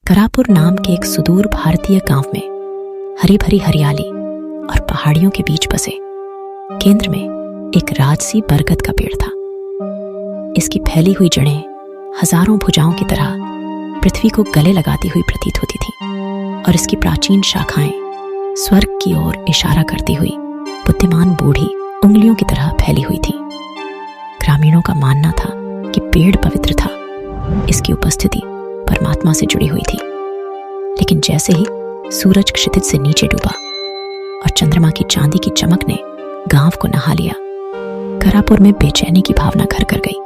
करापुर नाम के एक सुदूर भारतीय गांव में हरी भरी हरियाली और पहाड़ियों के बीच बसे केंद्र में एक राजसी बरगद का पेड़ था। इसकी फैली हुई जड़ें हजारों भुजाओं की तरह पृथ्वी को गले लगाती हुई प्रतीत होती थीं और इसकी प्राचीन शाखाएं स्वर्ग की ओर इशारा करती हुई बुद्धिमान बूढ़ी उंगलियों की तरह फैली हुई थीं। ग्रामीणों का मानना था कि पेड़ पवित्र था, इसकी उपस्थिति परमात्मा से जुड़ी हुई थी। लेकिन जैसे ही सूरज क्षितिज से नीचे डूबा और चंद्रमा की चांदी की चमक ने गांव को नहा लिया, करापुर में बेचैनी की भावना घर कर गई।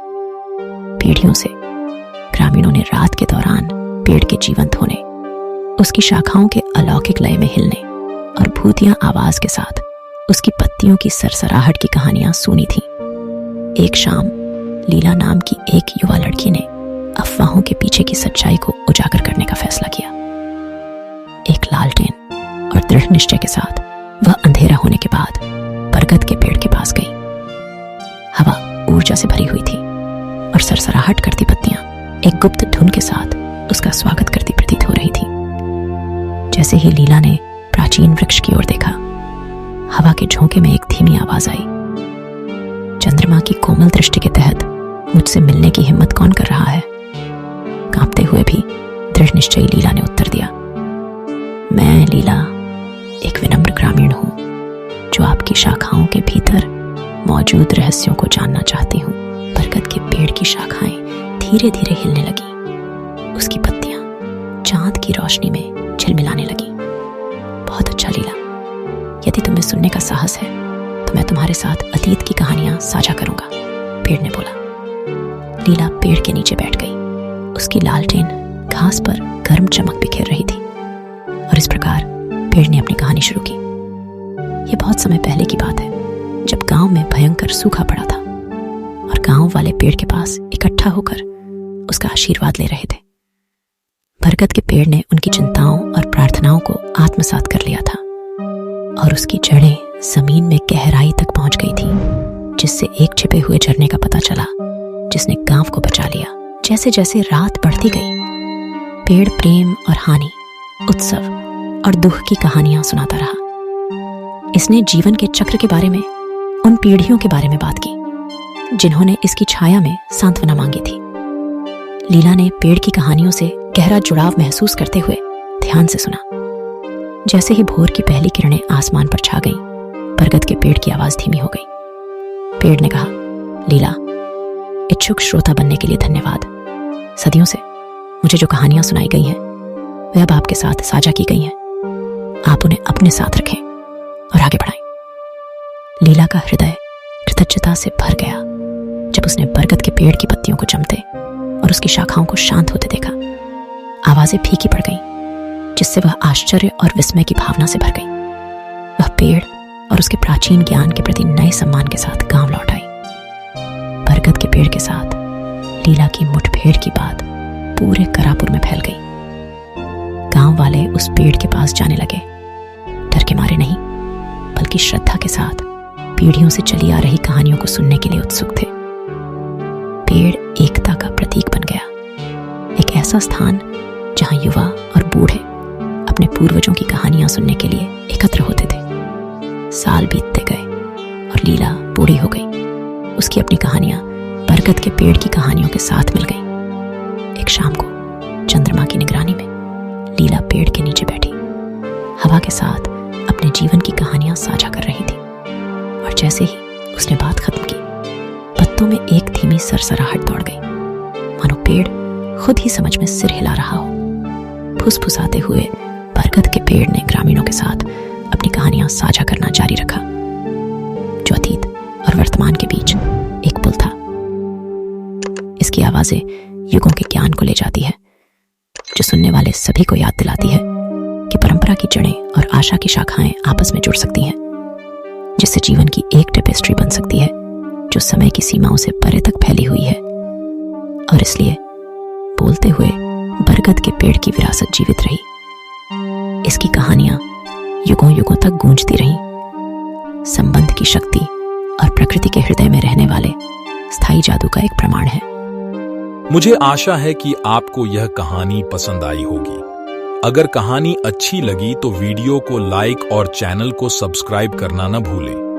पीढ़ियों से ग्रामीणों ने रात के दौरान पेड़ के जीवंत होने, उसकी शाखाओं के अलौकिक लय में हिलने और भूतिया आवाज के साथ उसकी पत्तियों की सरसराहट की कहानियां सुनी थीं। एक शाम लीला नाम की एक युवा लड़की ने अफवाहों के पीछे की सच्चाई को उजागर करने का फैसला किया। एक लालटेन और दृढ़ निश्चय के साथ वह अंधेरा होने के बाद बरगद के पेड़ के पास गई। हवा ऊर्जा से भरी हुई थी और सरसराहट करती पत्तियां एक गुप्त धुन के साथ उसका स्वागत करती प्रतीत हो रही थी। जैसे ही लीला ने प्राचीन वृक्ष की ओर देखा, हवा के झोंके में एक धीमी आवाज आई। चंद्रमा की कोमल दृष्टि के तहत मुझसे मिलने की हिम्मत कौन कर रहा है? कांपते हुए भी दृढ़ निश्चयी लीला ने उत्तर दिया, मैं लीला, एक विनम्र ग्रामीण हूं जो आपकी शाखाओं के भीतर मौजूद रहस्यों को जानना चाहती हूं। बरगद के पेड़ की शाखाएं धीरे धीरे हिलने लगी, उसकी पत्तियां चांद की रोशनी में झिलमिलाने लगी। बहुत अच्छा लीला, यदि तुम्हें सुनने का साहस है तो मैं तुम्हारे साथ अतीत की कहानियां साझा करूंगा, पेड़ ने बोला। लीला पेड़ के नीचे बैठ गई। उसकी लालटेन घास पर गर्म चमक बिखेर रही थी और इस प्रकार पेड़ ने अपनी कहानी शुरू की। यह बहुत समय पहले की बात है, जब गांव में भयंकर सूखा पड़ा था और गांव वाले पेड़ के पास इकट्ठा होकर उसका आशीर्वाद ले रहे थे। बरगद के पेड़ ने उनकी चिंताओं और प्रार्थनाओं को आत्मसात कर लिया था और उसकी जड़ें जमीन में गहराई तक पहुंच गई थी, जिससे एक छिपे हुए झरने का पता चला जिसने गांव को बचा लिया। जैसे जैसे रात बढ़ती गई, पेड़ प्रेम और हानि, उत्सव और दुख की कहानियां सुनाता रहा। इसने जीवन के चक्र के बारे में उन पीढ़ियों के बारे में बात की जिन्होंने इसकी छाया में सांत्वना मांगी थी। लीला ने पेड़ की कहानियों से गहरा जुड़ाव महसूस करते हुए ध्यान से सुना। जैसे ही भोर की पहली किरणें आसमान पर छा गईं, बरगद के पेड़ की आवाज धीमी हो गई। पेड़ ने कहा, लीला, इच्छुक श्रोता बनने के लिए धन्यवाद। सदियों से मुझे जो कहानियां सुनाई गई हैं वे अब आपके साथ साझा की गई हैं। आप उन्हें अपने साथ रखें और आगे बढ़ाएं। लीला का हृदय कृतज्ञता से भर गया जब उसने बरगद के पेड़ की पत्तियों को जमते और उसकी शाखाओं को शांत होते देखा। आवाजें फीकी पड़ गईं, जिससे वह आश्चर्य और विस्मय की भावना से भर गई। वह पेड़ और उसके प्राचीन ज्ञान के प्रति नए सम्मान के साथ गांव लौट आई। बरगद के पेड़ के साथ लीला की मुठभेड़ की बात पूरे करापुर में फैल गई। गांव वाले उस पेड़ के पास जाने लगे, डर के मारे नहीं बल्कि श्रद्धा के साथ पीढ़ियों से चली आ रही कहानियों को सुनने के लिए उत्सुक थे। पेड़ एकता का प्रतीक बन गया, एक ऐसा स्थान जहां युवा और बूढ़े अपने पूर्वजों की कहानियां सुनने के लिए एकत्र होते थे। साल बीतते गए और लीला बूढ़ी हो गई। उसकी अपनी कहानियां बरगद के पेड़ की कहानियों के साथ मिल गईं। एक शाम को चंद्रमा की निगरानी में लीला पेड़ के नीचे बैठी, हवा के साथ अपने जीवन की कहानियां साझा कर रही थी। और जैसे ही उसने बात खत्म की, पत्तों में एक धीमी सरसराहट दौड़ गई, मानो पेड़ खुद ही समझ में सिर हिला रहा हो। फुसफुसाते हुए बरगद के पेड़ ने ग्रामीणों के साथ अपनी कहानियां साझा करना जारी रखा, जो अतीत और वर्तमान के बीच एक पुल था। इसकी आवाजें युगों के ज्ञान को ले जाती है, जो सुनने वाले सभी को याद दिलाती है कि परंपरा की जड़ें और आशा की शाखाएं आपस में जुड़ सकती हैं, जिससे जीवन की एक टेपेस्ट्री बन सकती है जो समय की सीमाओं से परे तक फैली हुई है। और इसलिए बोलते हुए बरगद के पेड़ की विरासत जीवित रही। इसकी कहानियां युगों युगों तक गूंजती रहीं। संबंध की शक्ति और प्रकृति के हृदय में रहने वाले स्थायी जादू का एक प्रमाण है। मुझे आशा है कि आपको यह कहानी पसंद आई होगी। अगर कहानी अच्छी लगी तो वीडियो को लाइक और चैनल को सब्सक्राइब करना न भूलें।